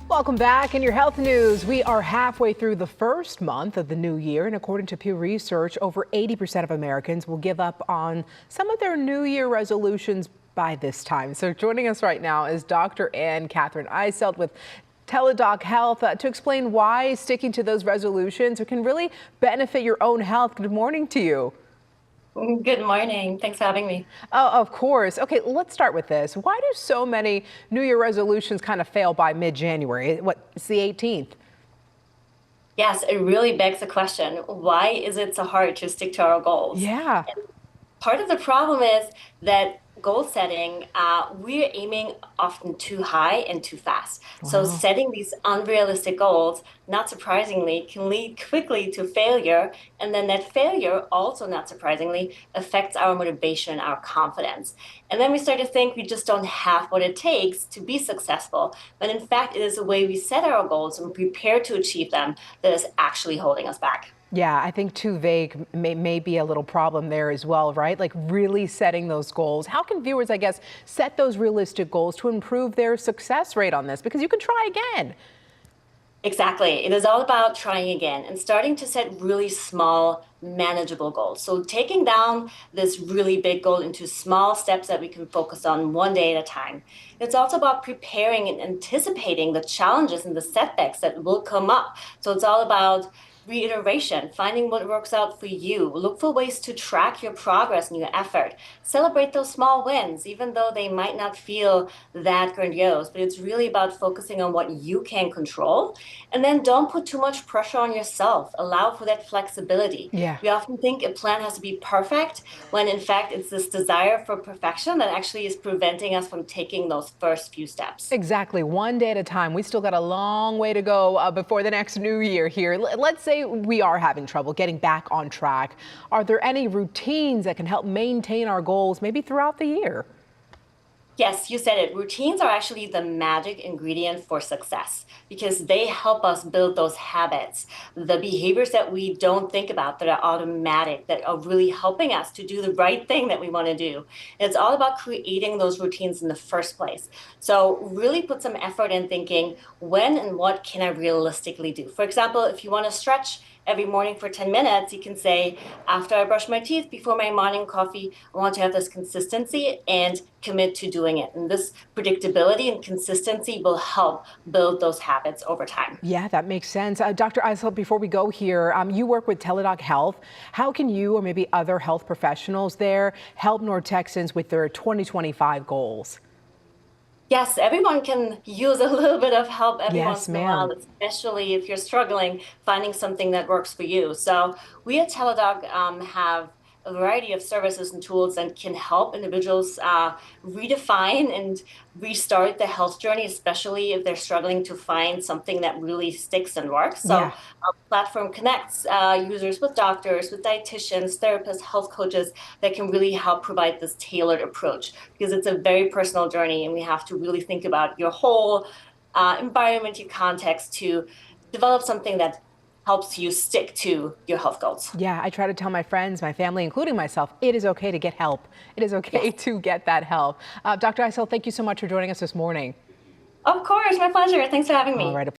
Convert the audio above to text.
Welcome back. In your health news, we are halfway through the first month of the new year, and according to Pew Research, over 80% of Americans will give up on some of their New Year resolutions by this time. So joining us right now is Dr. Anne-Kathrin Eiselt with Teladoc Health to explain why sticking to those resolutions can really benefit your own health. Good morning to you. Good morning. Thanks for having me. Oh, of course. Okay, let's start with this. Why do so many New Year resolutions kind of fail by mid-January? It's the 18th. Yes, it really begs the question, why is it so hard to stick to our goals? Yeah. And part of the problem is that goal setting, we're aiming often too high and too fast. So Wow. setting these unrealistic goals, not surprisingly, can lead quickly to failure. And then that failure also, not surprisingly, affects our motivation, our confidence. And then we start to think we just don't have what it takes to be successful. But in fact, it is the way we set our goals and prepare to achieve them that is actually holding us back. Yeah, I think too vague may be a little problem there as well, right? Like really setting those goals. How can viewers, I guess, set those realistic goals to improve their success rate on this? Because you can try again. Exactly. It is all about trying again and starting to set really small, manageable goals. So taking down this really big goal into small steps that we can focus on one day at a time. It's also about preparing and anticipating the challenges and the setbacks that will come up. So it's all about reiteration, finding what works out for you. Look for ways to track your progress and your effort. Celebrate those small wins, even though they might not feel that grandiose, but it's really about focusing on what you can control. And then don't put too much pressure on yourself. Allow for that flexibility. Yeah. We often think a plan has to be perfect, when in fact it's this desire for perfection that actually is preventing us from taking those first few steps. Exactly. One day at a time. We still got a long way to go before the next new year here. Let's say we are having trouble getting back on track. Are there any routines that can help maintain our goals maybe throughout the year? Yes, you said it. Routines are actually the magic ingredient for success because they help us build those habits, the behaviors that we don't think about that are automatic, that are really helping us to do the right thing that we want to do. And it's all about creating those routines in the first place. So really put some effort in thinking, when and what can I realistically do? For example, if you want to stretch every morning for 10 minutes, you can say, after I brush my teeth, before my morning coffee, I want to have this consistency and commit to doing it. And this predictability and consistency will help build those habits over time. Yeah, that makes sense. Dr. Eiselt, before we go here, you work with Teladoc Health. How can you or maybe other health professionals there help North Texans with their 2025 goals? Yes, everyone can use a little bit of help every Yes, once in a while, ma'am. especially if you're struggling finding something that works for you. So we at Teladoc have a variety of services and tools that can help individuals redefine and restart the health journey, especially if they're struggling to find something that really sticks and works. So Yeah. our platform connects users with doctors, with dietitians, therapists, health coaches that can really help provide this tailored approach because it's a very personal journey and we have to really think about your whole environment, your context to develop something that helps you stick to your health goals. Yeah, I try to tell my friends, my family, including myself, it is okay to get help. It is okay Yes. to get that help. Dr. Eiselt, thank you so much for joining us this morning. Of course, my pleasure. Thanks for having All me. right.